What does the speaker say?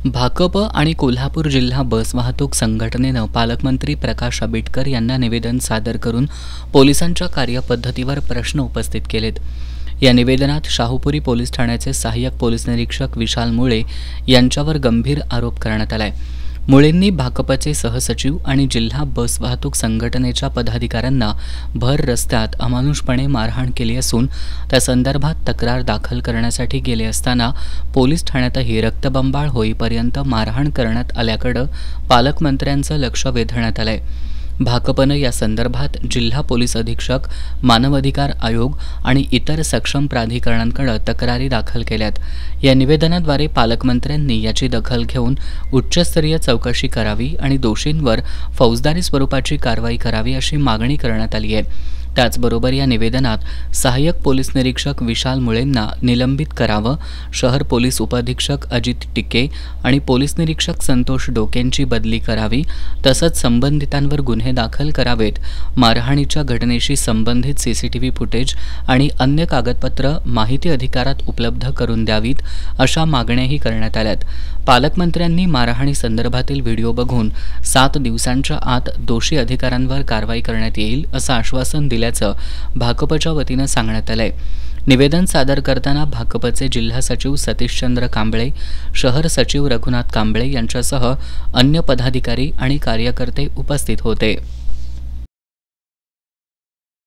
भाकप आणि कोल्हापूर जिल्हा बस वाहतूक संघटनेनं पालकमंत्री प्रकाश आंबेडकर यांना निवेदन सादर करून पोलिसांच्या कार्यपद्धतीवर प्रश्न उपस्थित केलेत। या निवेदनात शाहूपुरी पोलीस ठाण्याचे सहाय्यक पोलीस निरीक्षक विशाल मुळे यांच्यावर गंभीर आरोप करण्यात आलाय। मुळेंनी भाकपचे सहसचिव आणि जिल्हा बस वाहतूक संघटनेच्या पदाधिकाऱ्यांना भर रस्त्यात अमानुषपणे मारहाण केली असून त्या संदर्भात तक्रार दाखल करण्यासाठी गेले असताना पोलीस ठाण्यातही रक्तबंबाळ होईपर्यंत मारहाण करण्यात आल्याकडे पालकमंत्र्यांचं लक्ष वेधण्यात आलंय। भाकपनं या संदर्भात जिल्हा पोलीस अधीक्षक, मानव अधिकार आयोग आणि इतर सक्षम प्राधिकरणांकडे तक्रारी दाखल केल्यात। या निवेदनाद्वारे पालकमंत्र्यांनी याची दखल घेऊन उच्चस्तरीय चौकशी करावी आणि दोषींवर फौजदारी स्वरूपाची कारवाई करावी अशी मागणी करण्यात आली आहे। त्याचबरोबर या निवेदनात सहाय्यक पोलीस निरीक्षक विशाल मुळेंना निलंबित करावं, शहर पोलीस उपअधीक्षक अजित टिके आणि पोलीस निरीक्षक संतोष डोकेंची बदली करावी, तसंच संबंधितांवर गुन्हे दाखल करावेत, मारहाणीच्या घटनेशी संबंधित सीसीटीव्ही फुटेज आणि अन्य कागदपत्र माहिती अधिकारात उपलब्ध करून द्यावीत अशा मागण्याही करण्यात आल्यात। पालकमंत्र्यांनी मारहाणी संदर्भातील व्हिडिओ बघून 7 दिवसांच्या आत दोषी अधिकाऱ्यांवर कारवाई करण्यात येईल असं आश्वासन दिल्याचं भाकपच्या वतीनं सांगण्यात आलंय। निवेदन सादर करताना भाकपचे जिल्हा सचिव सतीशचंद्र कांबळे, शहर सचिव रघुनाथ कांबळे यांच्यासह अन्य पदाधिकारी आणि कार्यकर्ते उपस्थित होते।